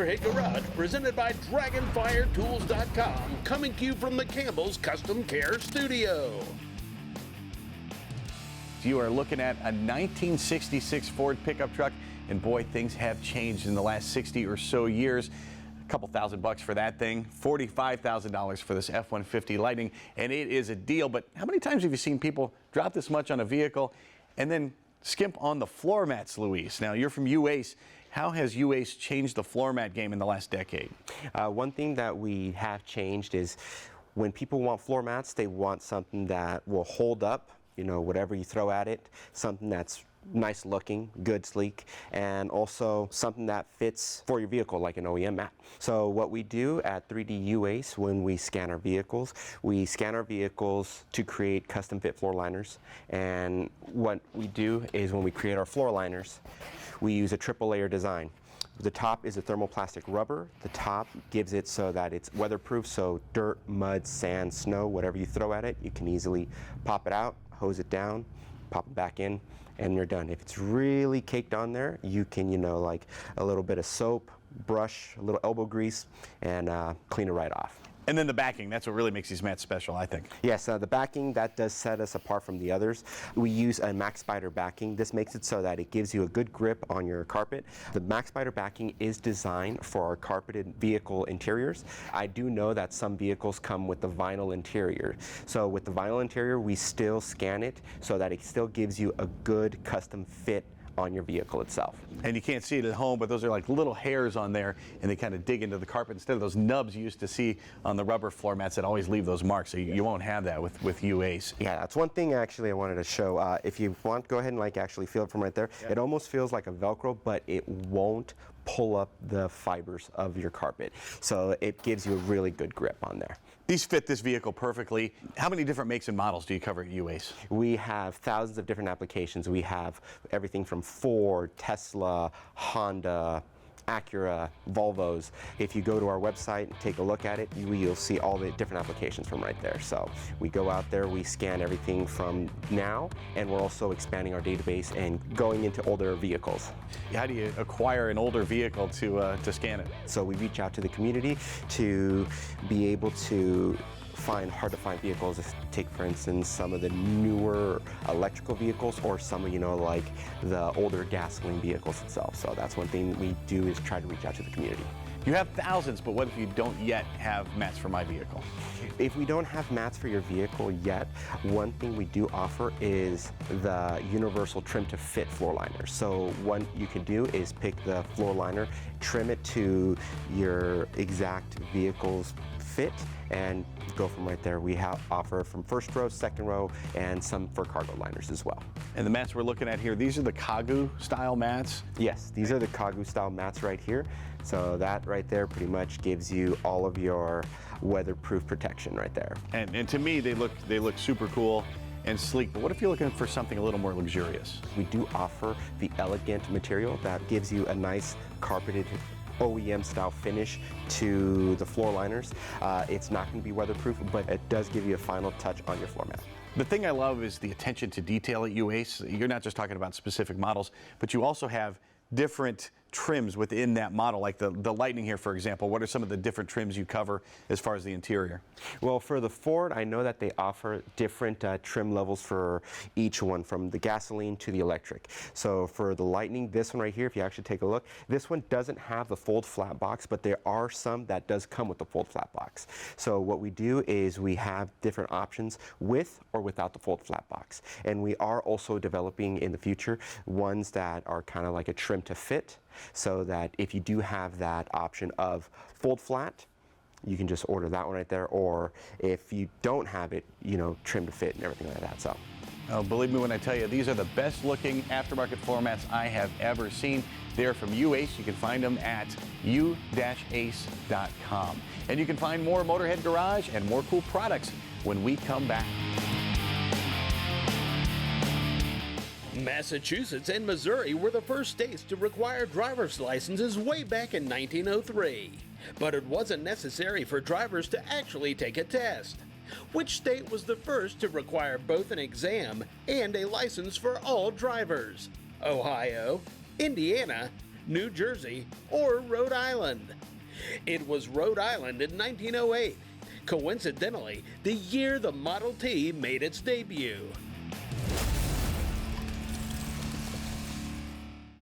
Motorhead Garage, presented by DragonfireTools.com, coming to you from the Campbell's Custom Care Studio. You are looking at a 1966 Ford pickup truck, and boy, things have changed in the last 60 or so years. A couple $1,000 for that thing, $45,000 for this F-150 Lightning, and it is a deal. But how many times have you seen people drop this much on a vehicle and then skimp on the floor mats, Luis? Now, you're from U-Ace. How has U-Ace changed the floor mat game in the last decade? One thing that we have changed is when people want floor mats, they want something that will hold up, you know, whatever you throw at it, something that's nice looking, good, sleek, and also something that fits for your vehicle like an OEM mat. So what we do at 3D U-Ace when we scan our vehicles to create custom fit floor liners. And what we do is when we create our floor liners, we use a triple layer design. The top is a thermoplastic rubber. The top gives it so that it's weatherproof, so dirt, mud, sand, snow, whatever you throw at it, you can easily pop it out, hose it down, pop it back in, and you're done. If it's really caked on there, you can, you know, like a little bit of soap, brush, a little elbow grease, and clean it right off. And then the backing, that's what really makes these mats special, I think. Yes, the backing, that does set us apart from the others. We use a Max Spider backing. This makes it so that it gives you a good grip on your carpet. The Max Spider backing is designed for our carpeted vehicle interiors. I do know that some vehicles come with the vinyl interior. So with the vinyl interior, we still scan it so that it still gives you a good custom fit on your vehicle itself. And you can't see it at home, but those are like little hairs on there, and they kind of dig into the carpet instead of those nubs you used to see on the rubber floor mats that always leave those marks. So you won't have that with U-Ace. Yeah, that's one thing actually I wanted to show. If you want, go ahead and like actually feel it from right there. Yeah. It almost feels like a Velcro, but it won't pull up the fibers of your carpet. So it gives you a really good grip on there. These fit this vehicle perfectly. How many different makes and models do you cover at U-Ace? We have thousands of different applications. We have everything from Ford, Tesla, Honda, Acura, Volvos. If you go to our website and take a look at it, you'll see all the different applications from right there. So we go out there, we scan everything from now, and we're also expanding our database and going into older vehicles. How do you acquire an older vehicle to scan it? So we reach out to the community to be able to find hard-to-find vehicles. Take, for instance, some of the newer electrical vehicles or some, you know, like the older gasoline vehicles itself. So that's one thing we do is try to reach out to the community. You have thousands, but what if you don't yet have mats for my vehicle? If we don't have mats for your vehicle yet, one thing we do offer is the universal trim to fit floor liner. So what you can do is pick the floor liner, trim it to your exact vehicle's fit, and go from right there. We offer from first row, second row, and some for cargo liners as well. And the mats we're looking at here, these are the Kagu style mats? Yes, these are the Kagu style mats right here. So that right there pretty much gives you all of your weatherproof protection right there. And to me, they look super cool and sleek, but what if you're looking for something a little more luxurious? We do offer the elegant material that gives you a nice carpeted OEM style finish to the floor liners. It's not going to be weatherproof, but it does give you a final touch on your floor mat. The thing I love is the attention to detail at U-Ace. You're not just talking about specific models, but you also have different trims within that model, like the Lightning here, for example. What are some of the different trims you cover as far as the interior? Well, for the Ford, I know that they offer different trim levels for each one, from the gasoline to the electric. So for the Lightning, this one right here, if you actually take a look, this one doesn't have the fold flat box, but there are some that does come with the fold flat box. So what we do is we have different options with or without the fold flat box. And we are also developing in the future ones that are kind of like a trim to fit, so that if you do have that option of fold flat, you can just order that one right there, or if you don't have it, you know, trim to fit and everything like that. So believe me when I tell you, these are the best looking aftermarket floor mats I have ever seen. They're from U-Ace. You can find them at u-ace.com. And you can find more Motorhead Garage and more cool products when we come back. Massachusetts and Missouri were the first states to require driver's licenses way back in 1903. But it wasn't necessary for drivers to actually take a test. Which state was the first to require both an exam and a license for all drivers? Ohio, Indiana, New Jersey, or Rhode Island. It was Rhode Island in 1908, coincidentally the year the Model T made its debut.